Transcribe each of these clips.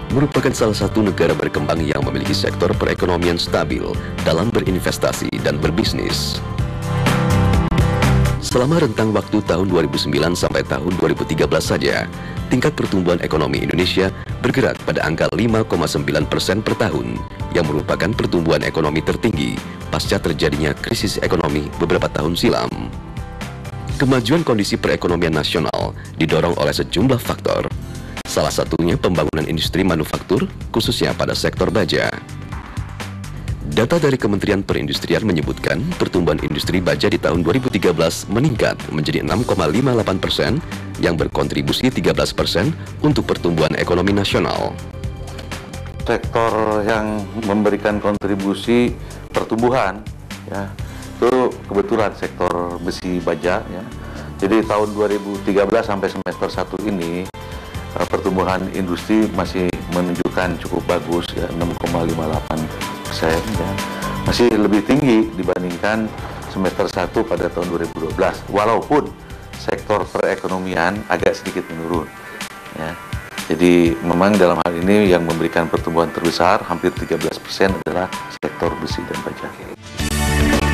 merupakan salah satu negara berkembang yang memiliki sektor perekonomian stabil dalam berinvestasi dan berbisnis. Selama rentang waktu tahun 2009 sampai tahun 2013 saja, tingkat pertumbuhan ekonomi Indonesia bergerak pada angka 5,9% per tahun, yang merupakan pertumbuhan ekonomi tertinggi pasca terjadinya krisis ekonomi beberapa tahun silam. Kemajuan kondisi perekonomian nasional didorong oleh sejumlah faktor, salah satunya pembangunan industri manufaktur, khususnya pada sektor baja. Data dari Kementerian Perindustrian menyebutkan pertumbuhan industri baja di tahun 2013 meningkat menjadi 6,58%, yang berkontribusi 13% untuk pertumbuhan ekonomi nasional. Sektor yang memberikan kontribusi pertumbuhan, ya, itu kebetulan sektor besi baja, ya. Jadi tahun 2013 sampai semester 1 ini pertumbuhan industri masih menunjukkan cukup bagus, ya, 6,58%, ya. Masih lebih tinggi dibandingkan semester 1 pada tahun 2012, walaupun sektor perekonomian agak sedikit menurun, ya. Jadi memang dalam hal ini yang memberikan pertumbuhan terbesar hampir 13% adalah sektor besi dan baja.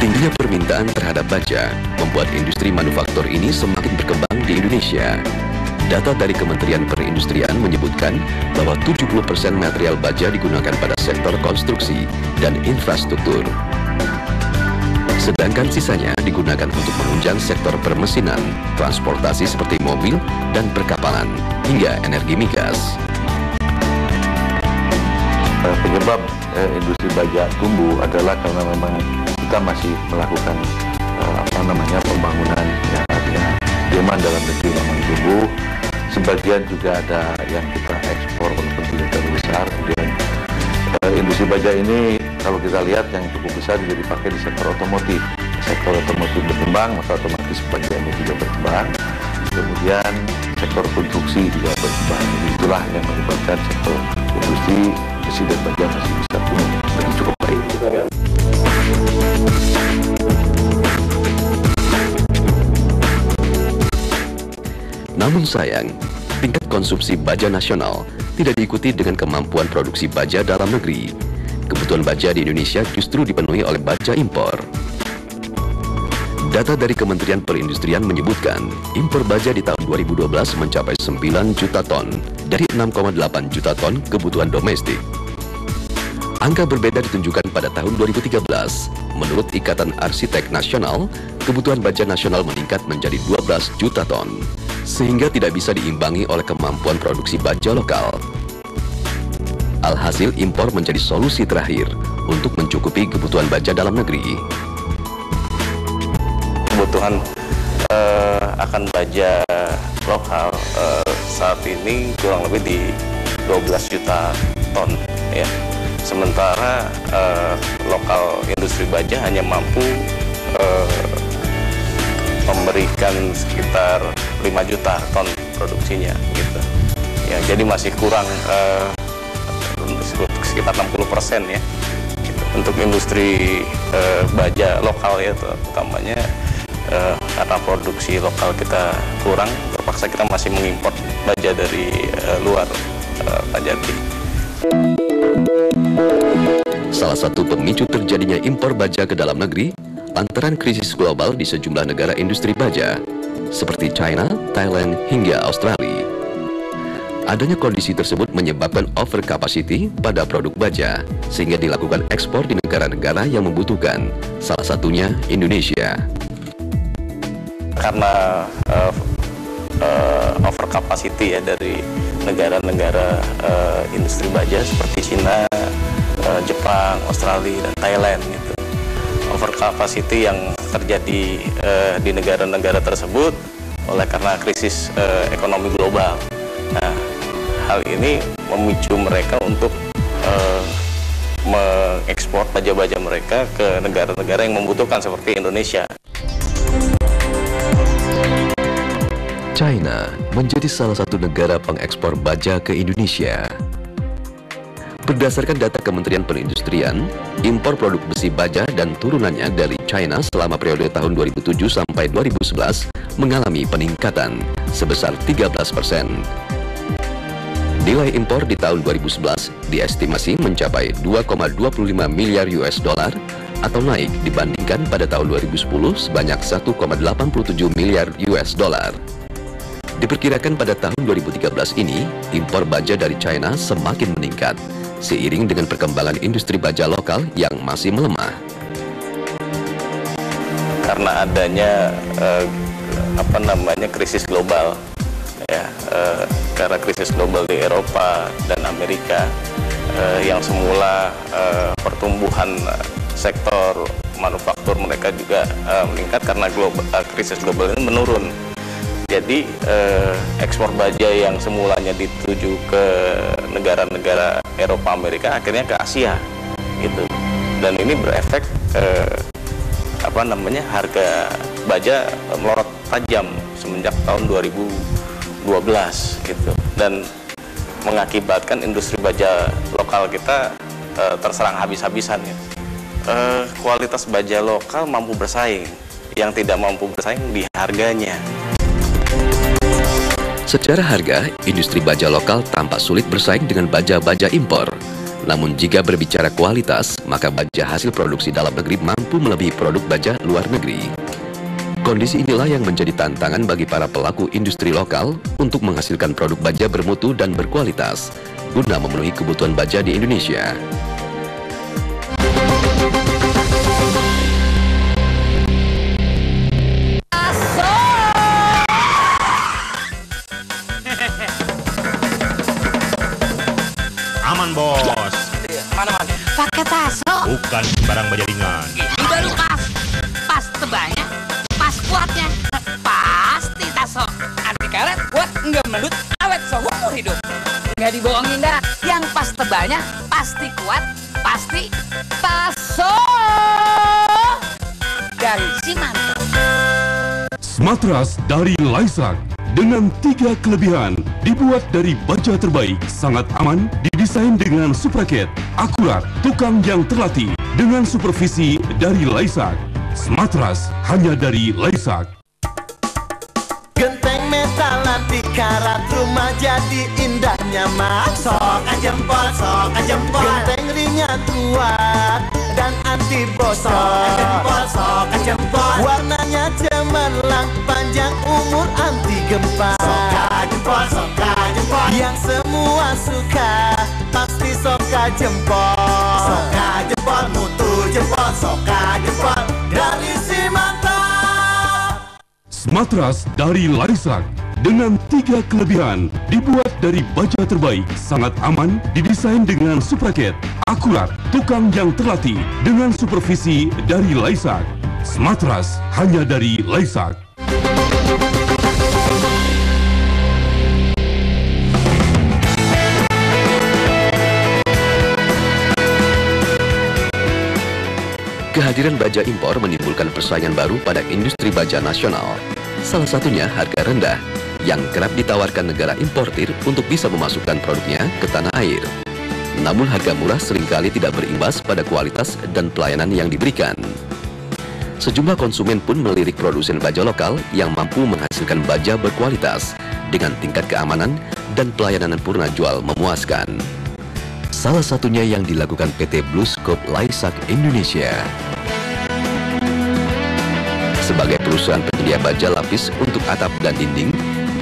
Tingginya permintaan terhadap baja membuat industri manufaktur ini semakin berkembang di Indonesia. Data dari Kementerian Perindustrian menyebutkan bahwa 70% material baja digunakan pada sektor konstruksi dan infrastruktur. Sedangkan sisanya digunakan untuk menunjang sektor permesinan, transportasi seperti mobil dan perkapalan, hingga energi migas. Penyebab industri baja tumbuh adalah karena memang kita masih melakukan pembangunan, ya, artinya demand dalam negeri memang tumbuh. Sebagian juga ada yang kita ekspor walaupun tidak terlalu besar. Kemudian industri baja ini kalau kita lihat yang cukup besar juga dipakai di sektor otomotif. Sektor otomotif berkembang, maka otomatis bagiannya juga berkembang. Kemudian sektor konstruksi juga berkembang. Jadi itulah yang menyebabkan sektor industri besi dan baja masih bisa tumbuh dengan cukup baik. Namun sayang, tingkat konsumsi baja nasional tidak diikuti dengan kemampuan produksi baja dalam negeri. Kebutuhan baja di Indonesia justru dipenuhi oleh baja impor. Data dari Kementerian Perindustrian menyebutkan, impor baja di tahun 2012 mencapai 9 juta ton dari 6,8 juta ton kebutuhan domestik. Angka berbeda ditunjukkan pada tahun 2013. Menurut Ikatan Arsitek Nasional, kebutuhan baja nasional meningkat menjadi 12 juta ton, sehingga tidak bisa diimbangi oleh kemampuan produksi baja lokal. Alhasil impor menjadi solusi terakhir untuk mencukupi kebutuhan baja dalam negeri. Kebutuhan akan baja lokal saat ini kurang lebih di 12 juta ton, ya. Sementara lokal industri baja hanya mampu memberikan sekitar 5 juta ton produksinya, gitu. Ya, jadi masih kurang sekitar 60%, ya. Gitu. Untuk industri baja lokal, ya, utamanya karena produksi lokal kita kurang, terpaksa kita masih mengimpor baja dari luar Pak Jati. Salah satu pemicu terjadinya impor baja ke dalam negeri lantaran krisis global di sejumlah negara industri baja seperti China, Thailand, hingga Australia. Adanya kondisi tersebut menyebabkan overcapacity pada produk baja sehingga dilakukan ekspor di negara-negara yang membutuhkan, salah satunya Indonesia. Karena overcapacity, ya, dari negara-negara industri baja seperti China, Jepang, Australia, dan Thailand, gitu. Overcapacity yang terjadi di negara-negara tersebut oleh karena krisis ekonomi global. Nah, hal ini memicu mereka untuk mengekspor baja-baja mereka ke negara-negara yang membutuhkan seperti Indonesia. China menjadi salah satu negara pengekspor baja ke Indonesia. Berdasarkan data Kementerian Perindustrian, impor produk besi baja dan turunannya dari China selama periode tahun 2007 sampai 2011 mengalami peningkatan sebesar 13%. Nilai impor di tahun 2011 diestimasi mencapai 2,25 miliar US dollar atau naik dibandingkan pada tahun 2010 sebanyak 1,87 miliar US dollar. Diperkirakan pada tahun 2013 ini, impor baja dari China semakin meningkat, seiring dengan perkembangan industri baja lokal yang masih melemah. Karena adanya krisis global, ya, karena krisis global di Eropa dan Amerika, yang semula pertumbuhan sektor manufaktur mereka juga meningkat karena krisis global ini menurun. Jadi ekspor baja yang semulanya dituju ke negara-negara Eropa Amerika akhirnya ke Asia gitu. Dan ini berefek harga baja melorot tajam semenjak tahun 2012 gitu, dan mengakibatkan industri baja lokal kita terserang habis-habisan ya. Kualitas baja lokal mampu bersaing, yang tidak mampu bersaing di harganya. Secara harga, industri baja lokal tampak sulit bersaing dengan baja-baja impor. Namun jika berbicara kualitas, maka baja hasil produksi dalam negeri mampu melebihi produk baja luar negeri. Kondisi inilah yang menjadi tantangan bagi para pelaku industri lokal untuk menghasilkan produk baja bermutu dan berkualitas guna memenuhi kebutuhan baja di Indonesia. Aman bos. Mana? Pakai taso. Bukan sembarang baja ringan. Ini baru pas tebalnya, pas kuatnya, pasti taso. Anti karet kuat, nggak melut, awet seumur hidup. Nggak dibohongin dah, yang pas tebalnya, pasti kuat, pasti taso. Dari Simanto. Smatras dari Laisak dengan 3 kelebihan, dibuat dari baja terbaik, sangat aman, didesain dengan supraket, akurat, tukang yang terlatih, dengan supervisi dari Laisak. Smatras hanya dari Laisak. Genteng metal nanti karat, rumah jadi indah nyaman. Sok jempol, genteng ringan kuat dan anti bosok. Sok jempol, warnanya cemerlang, panjang umur anti gempa. Sok jempol, yang semua suka pasti sok jempol. Sok jempol, mutu jempol, sok jempol dari Simanto. Smatras dari Laisak dengan 3 kelebihan, dibuat dari baja terbaik, sangat aman, didesain dengan supraket, akurat, tukang yang terlatih, dengan supervisi dari Laisak. Smatras hanya dari Laisak. Kehadiran baja impor menimbulkan persaingan baru pada industri baja nasional. Salah satunya harga rendah, yang kerap ditawarkan negara importir untuk bisa memasukkan produknya ke tanah air. Namun harga murah seringkali tidak berimbas pada kualitas dan pelayanan yang diberikan. Sejumlah konsumen pun melirik produsen baja lokal yang mampu menghasilkan baja berkualitas dengan tingkat keamanan dan pelayanan purna jual memuaskan. Salah satunya yang dilakukan PT Bluescope Laisak Indonesia. Sebagai perusahaan penyedia baja lapis untuk atap dan dinding,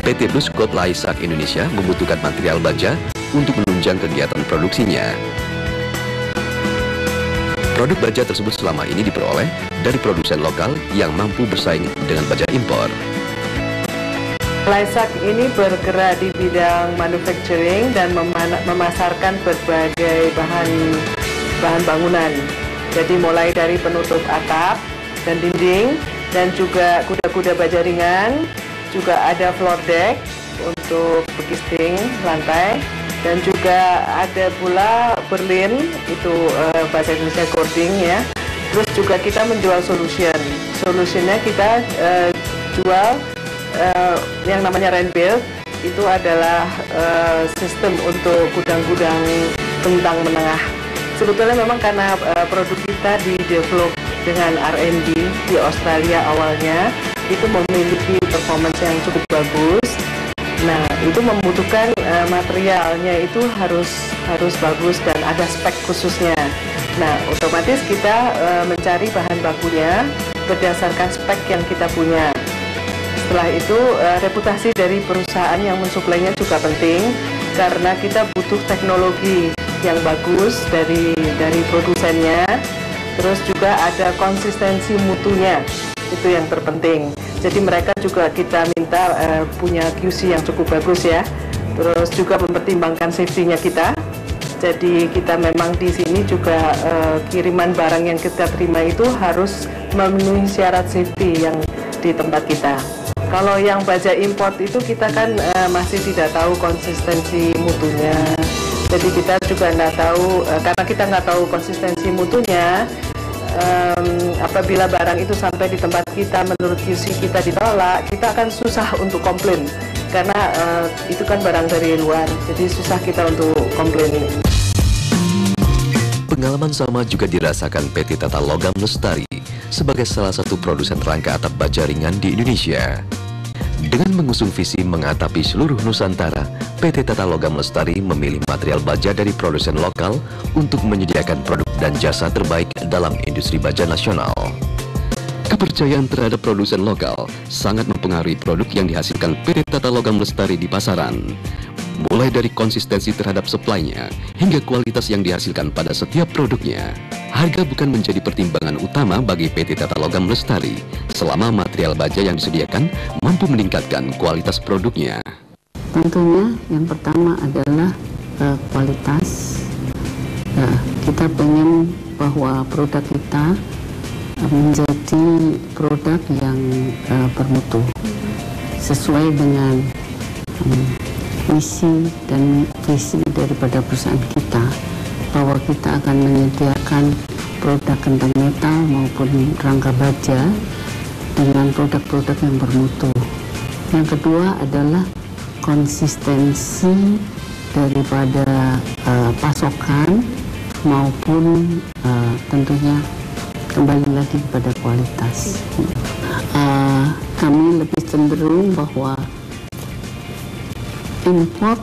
PT Bluescope Laisak Indonesia membutuhkan material baja untuk menunjang kegiatan produksinya. Produk baja tersebut selama ini diperoleh dari produsen lokal yang mampu bersaing dengan baja impor. Laisak ini bergerak di bidang manufacturing dan memasarkan berbagai bahan bangunan. Jadi mulai dari penutup atap dan dinding, dan juga kuda-kuda baja ringan, juga ada floor deck untuk bekisting lantai, dan juga ada pula berlin, itu bahasa Indonesia cording ya. Terus juga kita menjual solutionnya kita jual yang namanya Rainbuild, itu adalah sistem untuk gudang-gudang bentang menengah. Sebetulnya memang karena produk kita di-develop dengan R&D di Australia awalnya, itu memiliki performance yang cukup bagus, Nah, itu membutuhkan materialnya itu harus bagus dan ada spek khususnya. Nah, otomatis kita mencari bahan bakunya berdasarkan spek yang kita punya. Setelah itu reputasi dari perusahaan yang mensuplainya juga penting karena kita butuh teknologi yang bagus dari produsennya. Terus juga ada konsistensi mutunya, itu yang terpenting. Jadi mereka juga kita minta punya QC yang cukup bagus ya. Terus juga mempertimbangkan safety-nya kita. Jadi kita memang di sini juga kiriman barang yang kita terima itu harus memenuhi syarat safety yang di tempat kita. Kalau yang baja import itu kita kan masih tidak tahu konsistensi mutunya. Jadi kita juga nggak tahu, karena kita nggak tahu konsistensi mutunya. Apabila barang itu sampai di tempat kita menurut QC kita ditolak, kita akan susah untuk komplain karena itu kan barang dari luar, jadi susah kita untuk komplain. Pengalaman sama juga dirasakan PT Tata Logam Lestari sebagai salah satu produsen rangka atap baja ringan di Indonesia. Dengan mengusung visi mengatapi seluruh Nusantara, PT Tata Logam Lestari memilih material baja dari produsen lokal untuk menyediakan produk dan jasa terbaik dalam industri baja nasional. Kepercayaan terhadap produsen lokal sangat mempengaruhi produk yang dihasilkan PT Tata Logam Lestari di pasaran. Mulai dari konsistensi terhadap supply-nya hingga kualitas yang dihasilkan pada setiap produknya. Harga bukan menjadi pertimbangan utama bagi PT Tata Logam Lestari selama material baja yang disediakan mampu meningkatkan kualitas produknya. Tentunya yang pertama adalah kualitas. Kita pengen bahwa produk kita menjadi produk yang bermutu sesuai dengan misi dan visi daripada perusahaan kita, bahwa kita akan menyediakan produk kentang metal maupun rangka baja dengan produk-produk yang bermutu. Yang kedua adalah konsistensi daripada pasokan maupun tentunya kembali lagi kepada kualitas. Kami lebih cenderung bahwa import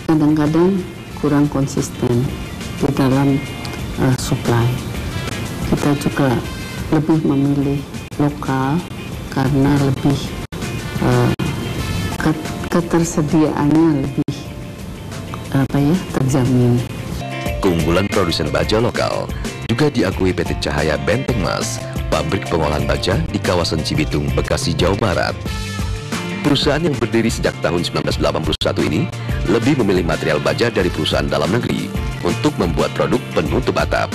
kadang-kadang kurang konsisten di dalam supply. Kita juga lebih memilih lokal karena lebih ketersediaannya lebih terjamin. Keunggulan produsen baja lokal juga diakui PT Cahaya Benteng Mas, pabrik pengolahan baja di kawasan Cibitung, Bekasi, Jawa Barat. Perusahaan yang berdiri sejak tahun 1981 ini lebih memilih material baja dari perusahaan dalam negeri untuk membuat produk penutup atap.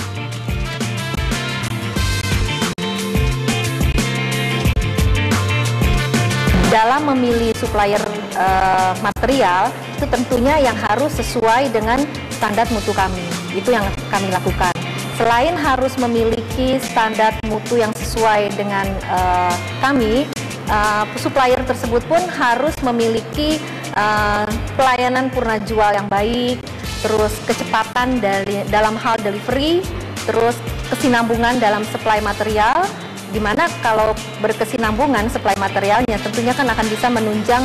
Dalam memilih supplier material, itu tentunya yang harus sesuai dengan standar mutu kami. Itu yang kami lakukan. Selain harus memiliki standar mutu yang sesuai dengan kami, supplier tersebut pun harus memiliki pelayanan purna jual yang baik, terus kecepatan dalam hal delivery, terus kesinambungan dalam supply material, di mana kalau berkesinambungan supply materialnya tentunya kan akan bisa menunjang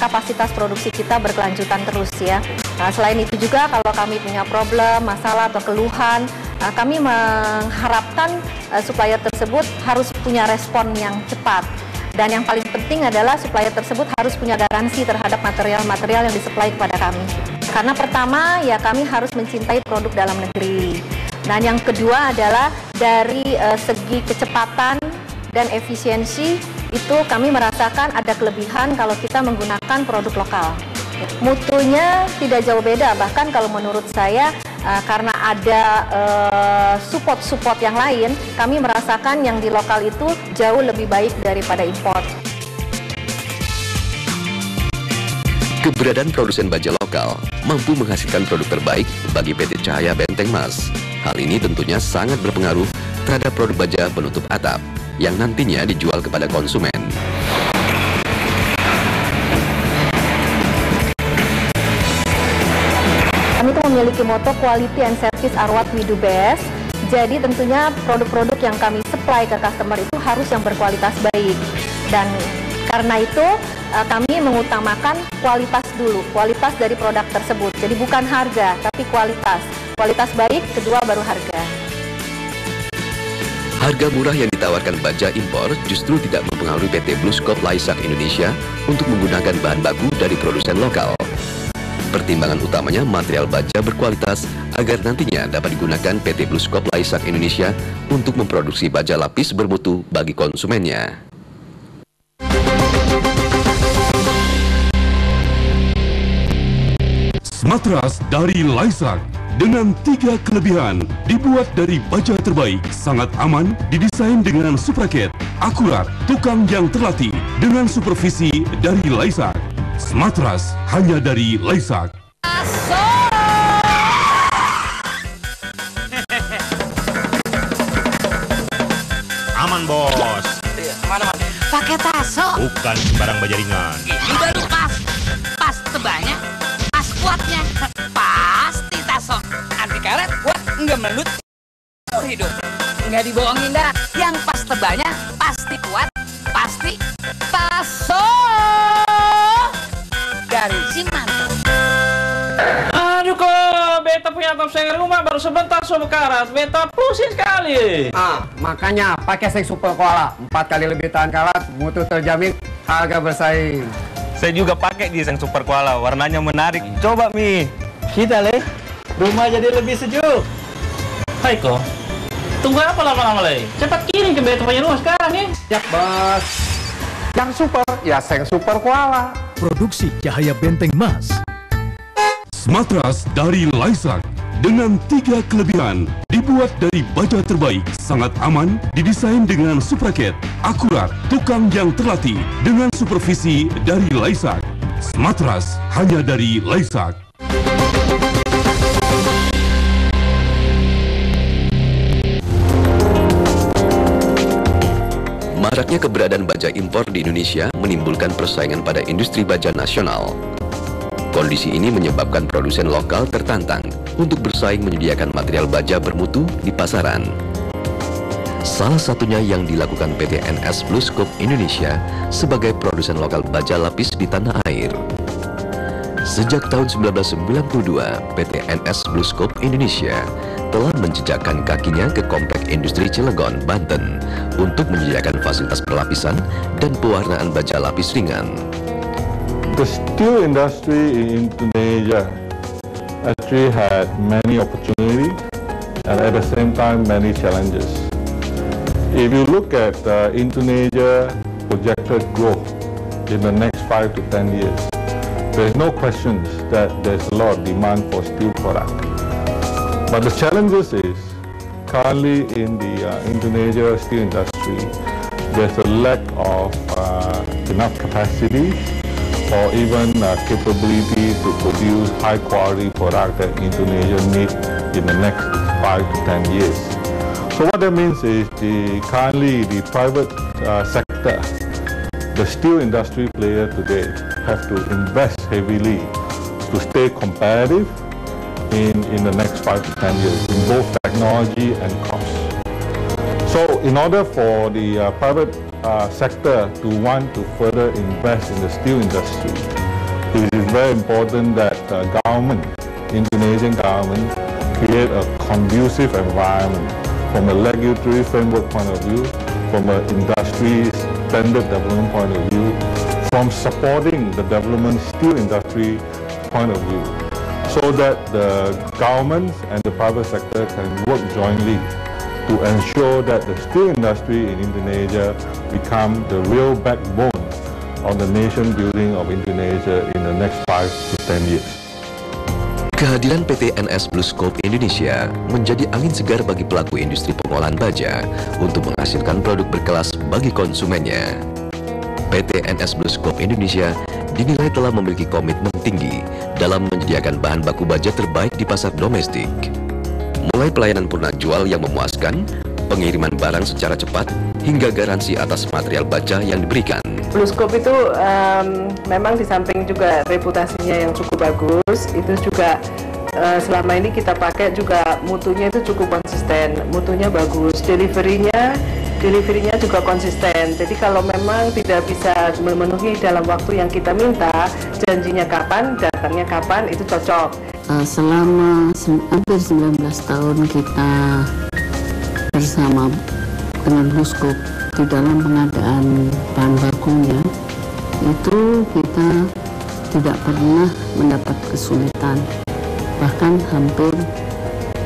kapasitas produksi kita berkelanjutan terus ya. Nah, selain itu juga kalau kami punya problem, masalah atau keluhan, kami mengharapkan supplier tersebut harus punya respon yang cepat. Dan yang paling penting adalah supplier tersebut harus punya garansi terhadap material-material yang disuplai kepada kami. Karena pertama ya kami harus mencintai produk dalam negeri. Dan yang kedua adalah dari segi kecepatan dan efisiensi itu kami merasakan ada kelebihan kalau kita menggunakan produk lokal. Mutunya tidak jauh beda, bahkan kalau menurut saya karena ada support yang lain, kami merasakan yang di lokal itu jauh lebih baik daripada import. Keberadaan produsen baja lokal mampu menghasilkan produk terbaik bagi PT Cahaya Benteng Mas. Hal ini tentunya sangat berpengaruh terhadap produk baja penutup atap yang nantinya dijual kepada konsumen. Kami itu memiliki moto quality and service are what we do best. Jadi tentunya produk-produk yang kami supply ke customer itu harus yang berkualitas baik. Dan karena itu kami mengutamakan kualitas dulu, kualitas dari produk tersebut. Jadi bukan harga, tapi kualitas. Kualitas baik, kedua baru harga. Harga murah yang ditawarkan baja impor justru tidak mempengaruhi PT BlueScope Laisak Indonesia untuk menggunakan bahan baku dari produsen lokal. Pertimbangan utamanya material baja berkualitas agar nantinya dapat digunakan PT BlueScope Laisak Indonesia untuk memproduksi baja lapis bermutu bagi konsumennya. Matras dari Laisak dengan 3 kelebihan, dibuat dari baja terbaik, sangat aman, didesain dengan supraket, akurat, tukang yang terlatih dengan supervisi dari Laisak. Matras hanya dari Laisak. Aman bos. Mana? Pakai taso. Bukan sembarang baja ringan. Ini baru pas tebanya, pas kuatnya, pasti taso. Anti karet kuat, nggak melut hidup. Nggak dibohongin dah, yang pas tebanya pasti kuat, pasti taso. Dari Simanto. Aduh kok, beta punya top seng rumah baru sebentar so karat, beta pusing sekali. Makanya pakai seng super koala, 4 kali lebih tahan karat, mutu terjamin, harga bersaing. Saya juga pakai di seng super koala, warnanya menarik. Coba Mi. Kita rumah jadi lebih sejuk. Hai kok, tunggu apa lama-lama cepat kirim ke beta punya rumah sekarang nih. Siap bos. Yang super, ya seng super koala. Produksi Cahaya Benteng Mas. Matras dari Laisak dengan 3 kelebihan, dibuat dari baja terbaik, sangat aman, didesain dengan supraket, akurat, tukang yang terlatih dengan supervisi dari Laisak. Matras hanya dari Laisak. Maraknya keberadaan baja impor di Indonesia menimbulkan persaingan pada industri baja nasional. Kondisi ini menyebabkan produsen lokal tertantang untuk bersaing menyediakan material baja bermutu di pasaran. Salah satunya yang dilakukan PT NS BlueScope Indonesia sebagai produsen lokal baja lapis di tanah air. Sejak tahun 1992, PT NS BlueScope Indonesia telah menjejakkan kakinya ke Komplek Industri Cilegon, Banten untuk menyediakan fasilitas pelapisan dan pewarnaan baja lapis ringan. The steel industry in Indonesia actually had many opportunities and at the same time many challenges. If you look at Indonesia projected growth in the next 5 to 10 years, there's no questions that there's a lot of demand for steel product. But the challenges is currently in the Indonesia steel industry, there's a lack of enough capacity or even capability to produce high quality product that Indonesia needs in the next 5 to 10 years. So what that means is currently the private sector, the steel industry player today have to invest heavily to stay competitive in the next 5 to 10 years in both technology and cost. So in order for the private sector to want to further invest in the steel industry, it is very important that government, Indonesian government, create a conducive environment from a regulatory framework point of view, from an industry standard development point of view, from supporting the development steel industry point of view, so that the government and the private sector can work jointly to ensure that the steel industry in Indonesia become the real backbone of the nation building of Indonesia in the next 5 to 10 years. Kehadiran PT NS BlueScope Indonesia menjadi angin segar bagi pelaku industri pengolahan baja untuk menghasilkan produk berkelas bagi konsumennya. PT NS BlueScope Indonesia dinilai telah memiliki komitmen tinggi dalam menyediakan bahan baku baja terbaik di pasar domestik. Mulai pelayanan purna jual yang memuaskan, pengiriman barang secara cepat, hingga garansi atas material baja yang diberikan. BlueScope itu memang di samping juga reputasinya yang cukup bagus, itu juga selama ini kita pakai juga mutunya itu cukup konsisten, mutunya bagus, deliverynya delivery-nya juga konsisten. Jadi kalau memang tidak bisa memenuhi dalam waktu yang kita minta, janjinya kapan, datangnya kapan, itu cocok. Selama hampir 19 tahun kita bersama dengan BlueScope di dalam pengadaan bahan bakunya, itu kita tidak pernah mendapat kesulitan. Bahkan hampir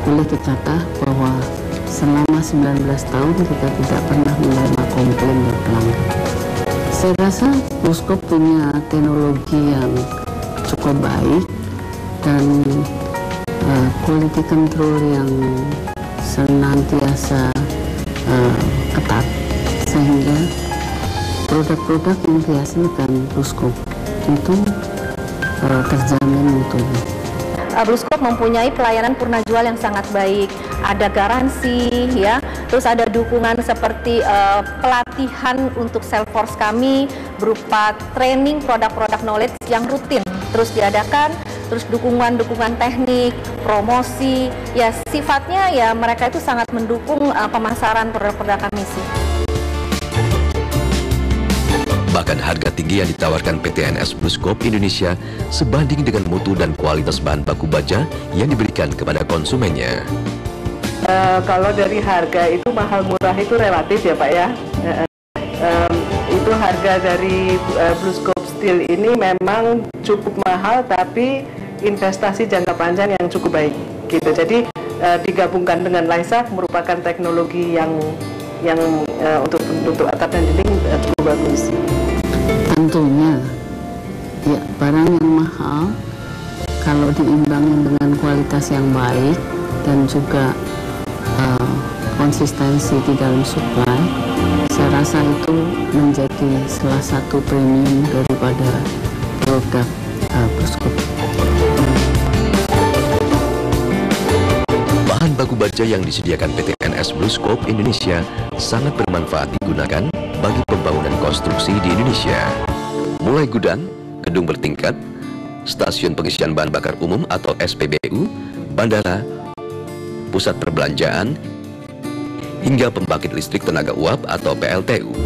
boleh dikata bahwa selama 19 tahun kita tidak pernah menerima komplain dari pelanggan. Saya rasa BlueScope punya teknologi yang cukup baik dan quality control yang senantiasa ketat, sehingga produk-produk yang dihasilkan BlueScope itu terjamin mutunya. BlueScope mempunyai pelayanan purna jual yang sangat baik, ada garansi, ya, terus ada dukungan seperti pelatihan untuk sales force kami berupa training produk-produk knowledge yang rutin terus diadakan, terus dukungan teknik, promosi, ya sifatnya ya mereka itu sangat mendukung pemasaran produk-produk kami sih. Bahkan harga tinggi yang ditawarkan PT NS BlueScope Indonesia sebanding dengan mutu dan kualitas bahan baku baja yang diberikan kepada konsumennya. Kalau dari harga itu mahal murah itu relatif ya Pak ya. Itu harga dari BlueScope Steel ini memang cukup mahal, tapi investasi jangka panjang yang cukup baik gitu. Jadi digabungkan dengan Lysaght merupakan teknologi yang untuk atap dan dinding cukup bagus. Tentunya ya, barang yang mahal kalau diimbangi dengan kualitas yang baik dan juga konsistensi di dalam supply, saya rasa itu menjadi salah satu premium daripada produk BlueScope. Bahan baku baja yang disediakan PT NS BlueScope Indonesia sangat bermanfaat digunakan bagi pembangunan konstruksi di Indonesia. Mulai gudang, gedung bertingkat, stasiun pengisian bahan bakar umum atau SPBU, bandara, pusat perbelanjaan, hingga pembangkit listrik tenaga uap atau PLTU.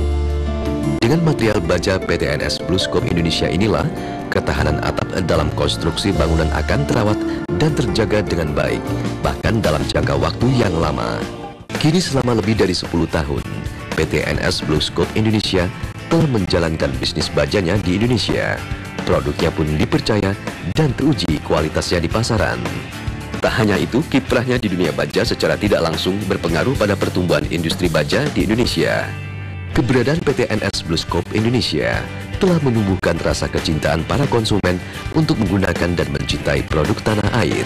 Dengan material baja PT NS BlueScope Indonesia inilah ketahanan atap dalam konstruksi bangunan akan terawat dan terjaga dengan baik, bahkan dalam jangka waktu yang lama. Kini selama lebih dari 10 tahun, PT NS BlueScope Indonesia telah menjalankan bisnis bajanya di Indonesia. Produknya pun dipercaya dan teruji kualitasnya di pasaran. Tak hanya itu, kiprahnya di dunia baja secara tidak langsung berpengaruh pada pertumbuhan industri baja di Indonesia. Keberadaan PT NS BlueScope Indonesia telah menumbuhkan rasa kecintaan para konsumen untuk menggunakan dan mencintai produk tanah air.